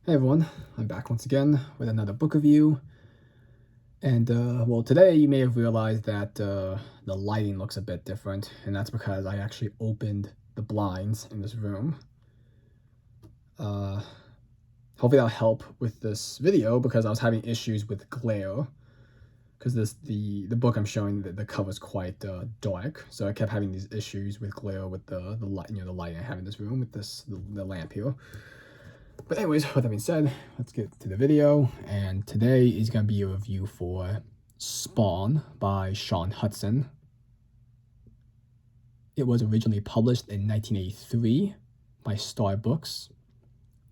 Hey everyone, I'm back once again with another book review. And well, today you may have realized that the lighting looks a bit different, and that's because I actually opened the blinds in this room. Uh, Hopefully that'll help with this video because I was having issues with glare. Because the book I'm showing, the cover is quite dark, so I kept having these issues with glare with the light, the lighting I have in this room with the lamp here. But anyways, with that being said, let's get to the video. And today is going to be a review for Spawn by Shaun Hutson. It was originally published in 1983 by Star Books,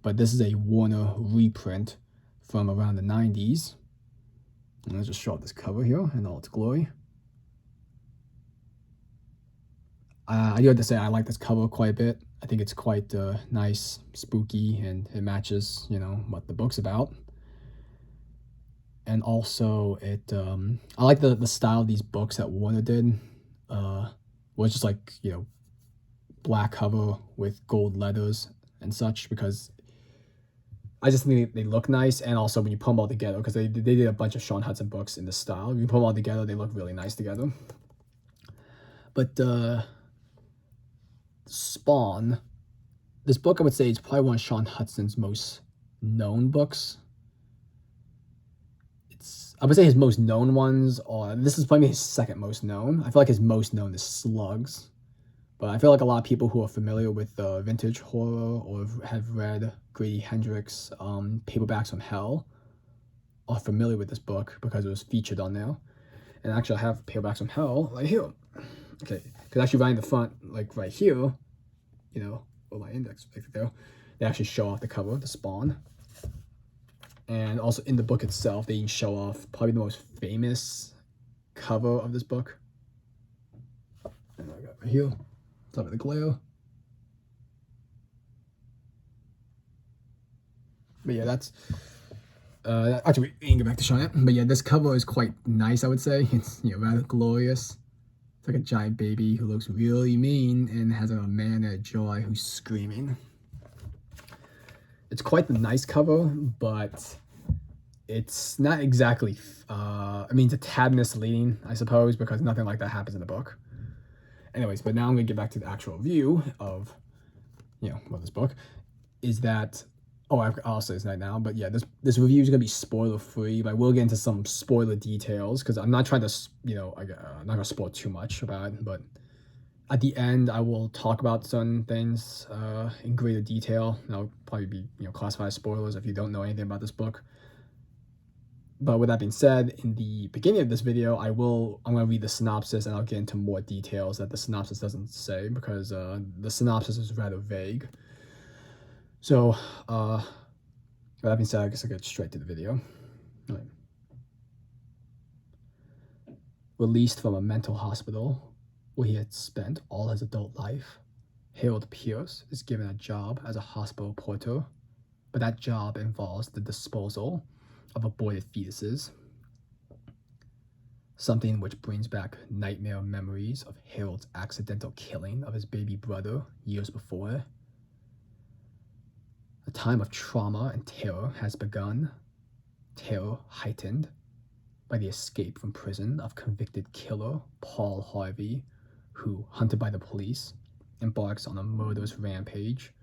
but this is a Warner reprint from around the 90s. And let's just show up this cover here in all its glory. I do have to say I like this cover quite a bit. I think it's quite nice, spooky, and it matches, what the book's about. And also I like the style of these books that Warner did. Was just like black cover with gold letters and such, because I just think they look nice. And also when you put them all together, because they did a bunch of Shaun Hutson books in this style, when you put them all together they look really nice together. But Spawn, this book I would say is probably one of Shaun Hutson's most known books. I would say his most known ones are, this is probably his second most known. I feel like his most known is Slugs. But I feel like a lot of people who are familiar with vintage horror or have read Grady Hendrix' Paperbacks from Hell are familiar with this book because it was featured on there. And actually I have Paperbacks from Hell right here. Okay, because actually right in the front, like right here, or my index right there, they actually show off the cover, the Spawn. And also in the book itself, they show off probably the most famous cover of this book. And I got right here, top of the glare. But yeah, that's actually we can go back to showing it. But yeah, this cover is quite nice, I would say. It's rather glorious. It's like a giant baby who looks really mean and has a man at joy who's screaming. It's quite the nice cover, but it's not exactly, it's a tad misleading, I suppose, because nothing like that happens in the book. Anyways, but now I'm going to get back to the actual review of, this book, is that, I'll say this right now, but yeah, this review is going to be spoiler-free, but I will get into some spoiler details, because I'm not trying to, I'm not going to spoil too much about it, but at the end, I will talk about certain things in greater detail. That'll probably be, classified as spoilers if you don't know anything about this book. But with that being said, in the beginning of this video, I'm going to read the synopsis and I'll get into more details that the synopsis doesn't say, because the synopsis is rather vague. So, with that being said, I guess I'll get straight to the video. All right. Released from a mental hospital where he had spent all his adult life, Harold Pierce is given a job as a hospital porter, but that job involves the disposal of aborted fetuses, something which brings back nightmare memories of Harold's accidental killing of his baby brother years before. A time of trauma and terror has begun, terror heightened by the escape from prison of convicted killer Paul Harvey, who, hunted by the police, embarks on a murderous rampage.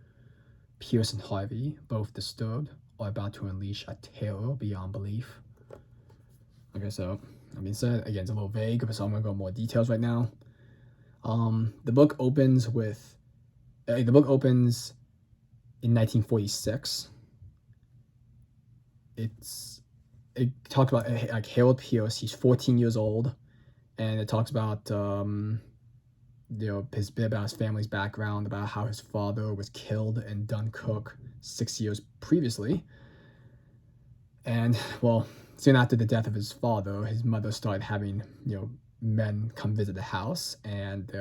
Pierce and Harvey, both disturbed, are about to unleash a terror beyond belief. Okay, so that being said, again, it's a little vague, so I'm going to go more details right now. The book opens in 1946. It talks about like Harold Pierce. He's 14 years old, and it talks about his bit about his family's background, about how his father was killed in Dunkirk 6 years previously. And well, soon after the death of his father, his mother started having men come visit the house, and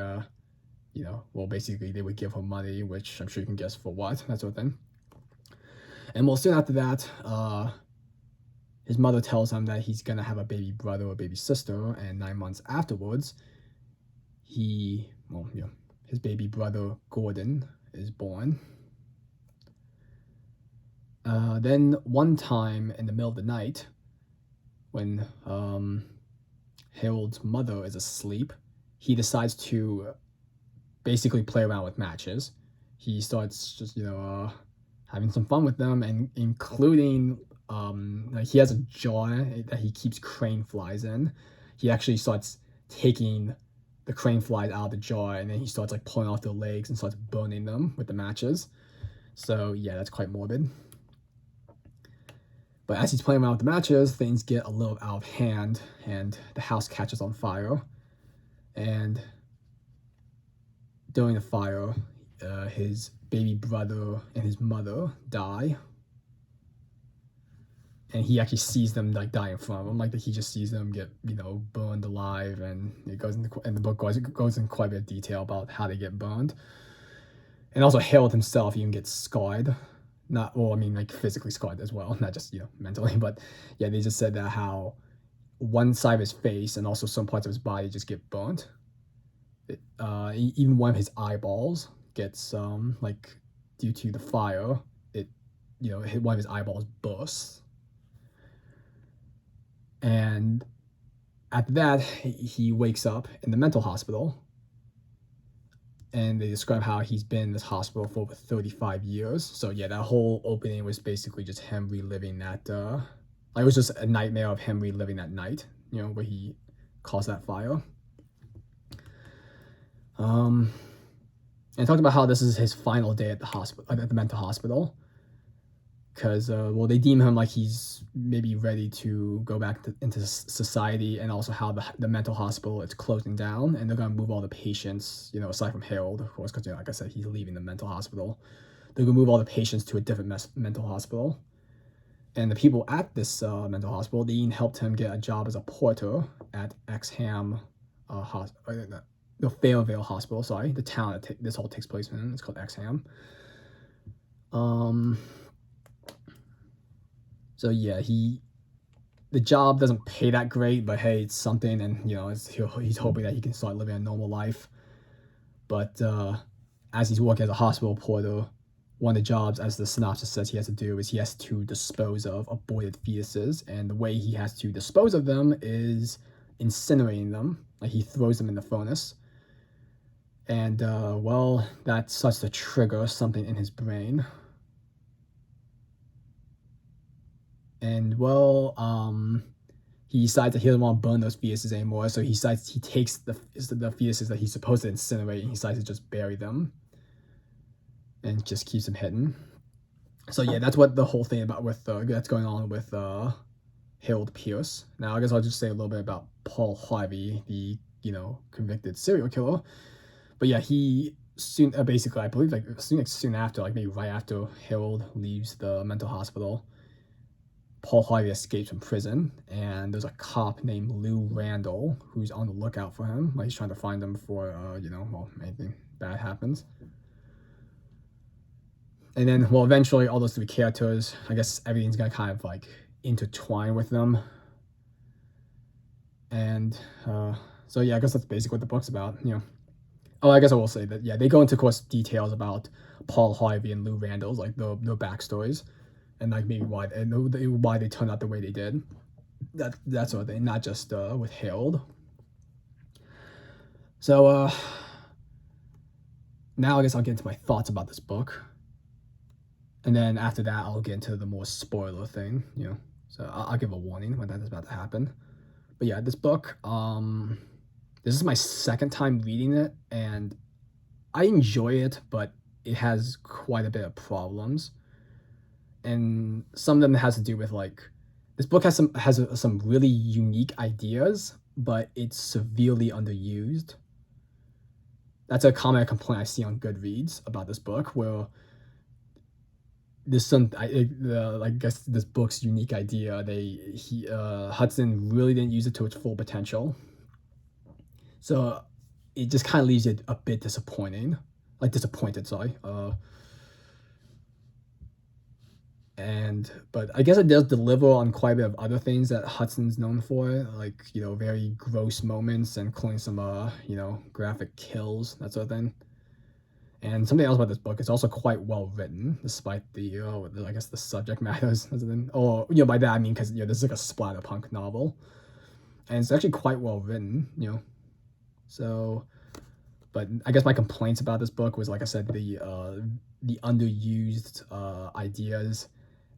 basically they would give her money, which I'm sure you can guess for what, that sort of thing. And well, soon after that, his mother tells him that he's gonna have a baby brother or baby sister, and 9 months afterwards, his baby brother Gordon is born. Then one time in the middle of the night, when Harold's mother is asleep, he decides to basically play around with matches. He starts just having some fun with them, and including like he has a jar that he keeps crane flies in. He actually starts taking the crane flies out of the jar, and then he starts like pulling off their legs and starts burning them with the matches. So yeah, that's quite morbid. But as he's playing around with the matches, things get a little out of hand, and the house catches on fire. And during the fire, his baby brother and his mother die, and he actually sees them like die in front of him. Like he just sees them get burned alive, and it goes into and the book goes in quite a bit of detail about how they get burned, and also Harold himself even gets scarred. Not well, I mean like physically scarred as well, not just mentally. But yeah, they just said that how one side of his face and also some parts of his body just get burnt. Even one of his eyeballs gets like due to the fire, it one of his eyeballs bursts. And after that, he wakes up in the mental hospital, and they describe how he's been in this hospital for over 35 years. So yeah, that whole opening was basically just him reliving that. It was just a nightmare of him reliving that night, where he caused that fire. And talked about how this is his final day at the hospital, at the mental hospital, because they deem him like he's maybe ready to go back into society, and also how the mental hospital is closing down, and they're gonna move all the patients, aside from Harold, of course, because like I said, he's leaving the mental hospital. They're gonna move all the patients to a different mental hospital, and the people at this mental hospital, they even helped him get a job as a porter at Exham Hospital. The Fairvale Hospital, sorry, the town that this all takes place in. It's called Exham. So yeah, the job doesn't pay that great, but hey, it's something, and he's hoping that he can start living a normal life. But as he's working as a hospital porter, one of the jobs, as the synopsis says, he has to do is he has to dispose of aborted fetuses, and the way he has to dispose of them is incinerating them. Like he throws them in the furnace. And that starts to trigger something in his brain. And he decides that he doesn't want to burn those fetuses anymore, so he takes the fetuses that he's supposed to incinerate, and he decides to just bury them, and just keeps them hidden. So yeah, that's what the whole thing about that's going on with Harold Pierce. Now I guess I'll just say a little bit about Paul Harvey, the convicted serial killer. But yeah, he soon, basically, I believe, like soon after, like maybe right after Harold leaves the mental hospital, Paul Harvey escapes from prison, and there's a cop named Lou Randall who's on the lookout for him. Like he's trying to find him before, anything bad happens. And then, eventually, all those three characters, I guess everything's gonna kind of like intertwine with them. And so yeah, I guess that's basically what the book's about. Oh, I guess I will say that, yeah, they go into, of course, details about Paul Harvey and Lou Randall's, like, their backstories, and, like, maybe why they turned out the way they did. That sort of thing, not just with Harold. So, now I guess I'll get into my thoughts about this book. And then after that, I'll get into the more spoiler thing, So I'll give a warning when that is about to happen. But yeah, this book, this is my second time reading it, and I enjoy it, but it has quite a bit of problems. And some of them has to do with this book has some really unique ideas, but it's severely underused. That's a common complaint I see on Goodreads about this book, where there's I guess this book's unique idea. Hutson really didn't use it to its full potential. So it just kind of leaves it a bit disappointed, sorry. But I guess it does deliver on quite a bit of other things that Hutson's known for, like, very gross moments, including some, graphic kills, that sort of thing. And something else about this book, it's also quite well written, despite the, I guess the subject matters, or by that I mean because this is like a splatterpunk novel, and it's actually quite well written, So, but I guess my complaints about this book was, like I said, the underused ideas,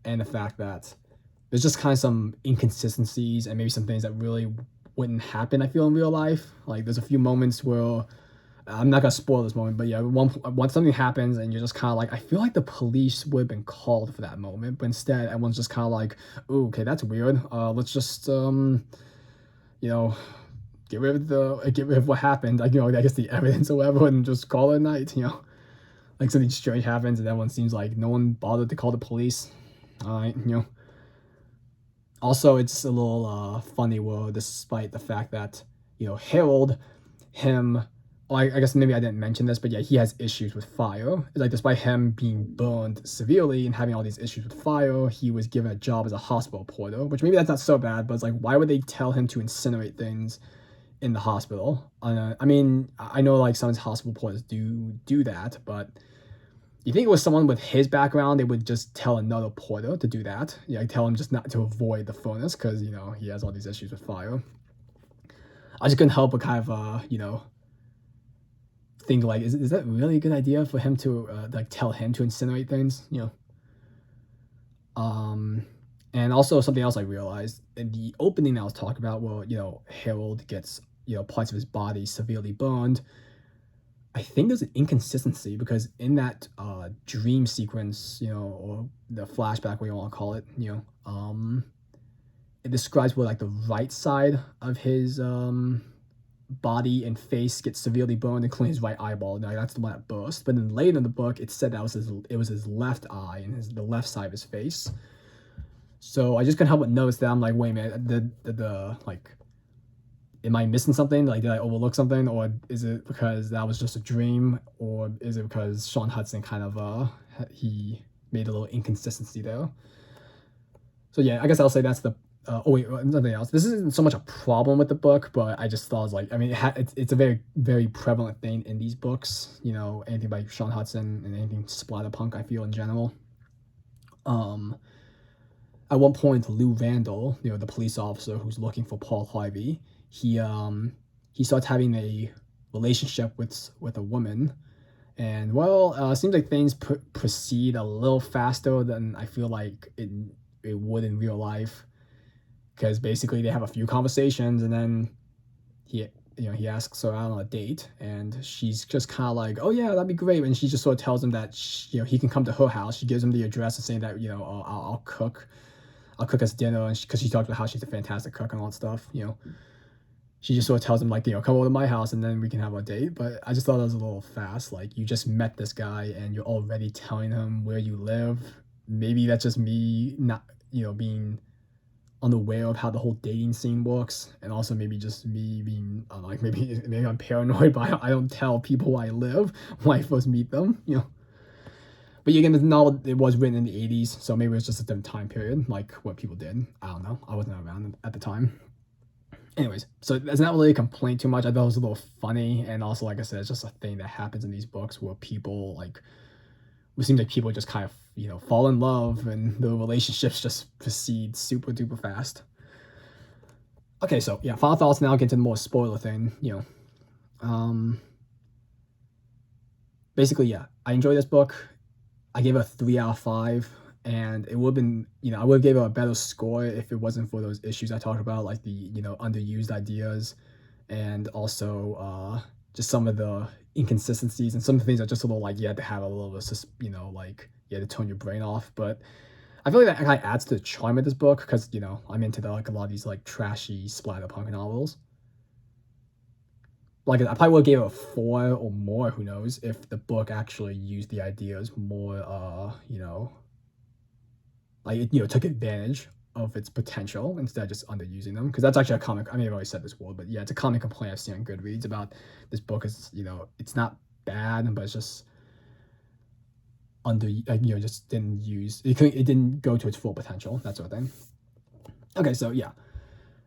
and the fact that there's just kind of some inconsistencies and maybe some things that really wouldn't happen, I feel, in real life. Like there's a few moments where I'm not gonna spoil this moment, but yeah, once something happens and you're just kind of like, I feel like the police would have been called for that moment, but instead everyone's just kind of like, "Ooh, okay, that's weird. Let's just you know, get rid of what happened, like I guess the evidence or whatever, and just call it a night." Like something strange happens and everyone seems like no one bothered to call the police. All right, Also, it's a little funny, well, despite the fact that Harold, him, I guess maybe I didn't mention this, but yeah, he has issues with fire. Like despite him being burned severely and having all these issues with fire, he was given a job as a hospital porter, which maybe that's not so bad, but it's like, why would they tell him to incinerate things in the hospital? I mean, I know like some hospital porters do that, but you think it was someone with his background, they would just tell another porter to do that. Yeah, tell him just not to avoid the furnace because, he has all these issues with fire. I just couldn't help but kind of, think like, is that really a good idea for him to, like, tell him to incinerate things, And also something else I realized in the opening I was talking about, well, Harold gets, parts of his body severely burned. I think there's an inconsistency because in that dream sequence, or the flashback, what you want to call it, it describes where like the right side of his body and face gets severely burned, including his right eyeball. Now that's the one that burst. But then later in the book, it said it was his left eye and the left side of his face. So I just couldn't help but notice that. I'm like, wait a minute, the like, am I missing something? Like, did I overlook something, or is it because that was just a dream, or is it because Shaun Hutson kind of he made a little inconsistency there? So yeah, I guess I'll say that's the. Oh wait, something else. This isn't so much a problem with the book, but I just thought it was like, I mean, it's a very very prevalent thing in these books. Anything by Shaun Hutson and anything splatterpunk, I feel in general. At one point, Lou Randall, the police officer who's looking for Paul Harvey, he starts having a relationship with a woman, and well, it seems like things proceed a little faster than I feel like it would in real life, because basically they have a few conversations and then he asks her out on a date, and she's just kind of like, oh yeah, that'd be great, and she just sort of tells him that he can come to her house. She gives him the address and saying that I'll cook us dinner, and because she talked about how she's a fantastic cook and all that stuff. She just sort of tells him like, come over to my house and then we can have a date. But I just thought that was a little fast. Like, you just met this guy and you're already telling him where you live. Maybe that's just me not being unaware of how the whole dating scene works, and also maybe just me being like, maybe I'm paranoid, but I don't tell people where I live when I first meet them. But again, the novel, it was written in the 80s, so maybe it was just a different time period, like what people did. I don't know. I wasn't around at the time. Anyways, so that's not really a complaint too much. I thought it was a little funny, and also, like I said, it's just a thing that happens in these books where people, like, it seems like people just kind of, fall in love, and the relationships just proceed super duper fast. Okay, so yeah, final thoughts now, get into the more spoiler thing, basically, yeah, I enjoyed this book. I gave it a 3 out of 5, and it would have been, I would have gave it a better score if it wasn't for those issues I talked about, like the, underused ideas, and also just some of the inconsistencies and some of the things that just a little like, you had to have a little bit of, like, you had to turn your brain off. But I feel like that kind of adds to the charm of this book because, I'm into like a lot of these like trashy splatterpunk novels. Like, I probably would have gave it a 4 or more, who knows, if the book actually used the ideas more, like it, took advantage of its potential instead of just underusing them. Because that's actually a comic. I mean, I've already said this word, but yeah, it's a common complaint I've seen on Goodreads about this book. Is it's not bad, but it's just just didn't use it. It didn't go to its full potential. That sort of thing. Okay, so yeah,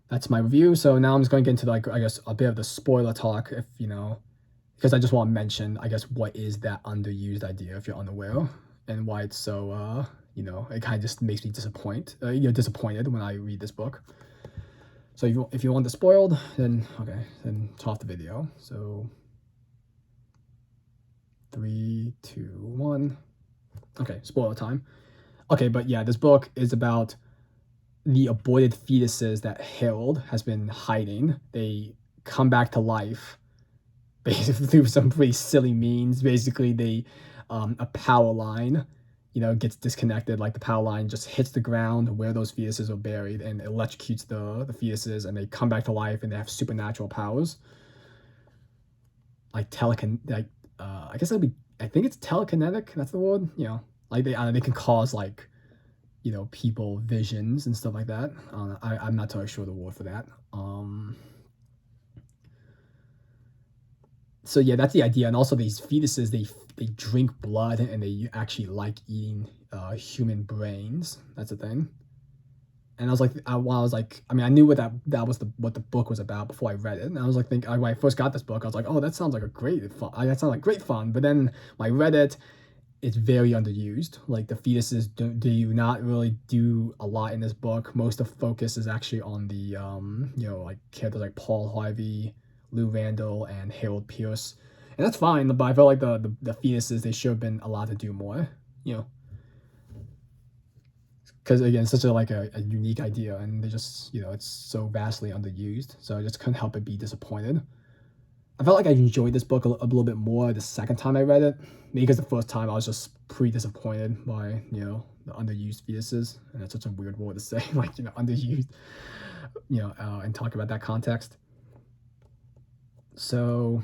that's my review. So now I'm just going to get into, like, I guess, a bit of the spoiler talk. If because I just want to mention, I guess, what is that underused idea if you're unaware, and why it's so, it kind of just makes me disappointed when I read this book. So if you want the spoiled, then okay, then turn off the video. So 3, 2, 1. Okay, spoiler time. Okay, but yeah, this book is about the aborted fetuses that Harold has been hiding. They come back to life basically through some pretty silly means. Basically, a power line, gets disconnected. Like the power line just hits the ground where those fetuses are buried and electrocutes the fetuses, and they come back to life and they have supernatural powers, like I guess I think it's telekinetic. That's the word. Like they can cause like people visions and stuff like that. I'm not totally sure the word for that. So yeah, that's the idea. And also these fetuses, they drink blood and they actually like eating human brains. That's a thing. And I was like, I knew what that was what the book was about before I read it. And I was like, when I first got this book, I was like, oh, that sounds like that sounds like great fun. But then when I read it, it's very underused. Like the fetuses do not really do a lot in this book. Most of the focus is actually on the like characters like Paul Harvey, Lou Randall, and Harold Pierce, and that's fine. But I felt like the fetuses, they should have been allowed to do more. Because again, it's such a unique idea, and they just it's so vastly underused. So I just couldn't help but be disappointed. I felt like I enjoyed this book a little bit more the second time I read it. Maybe because the first time I was just pretty disappointed by the underused fetuses, and that's such a weird word to say, like underused, and talk about that context. So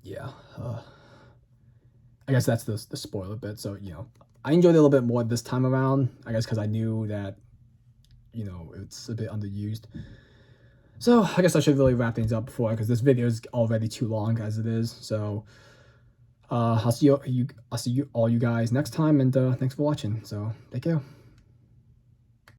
yeah, I guess that's the spoiler bit. So I enjoyed it a little bit more this time around. I guess because I knew that it's a bit underused. So I guess I should really wrap things up because this video is already too long as it is. So I'll see all you guys next time, and thanks for watching. So take care.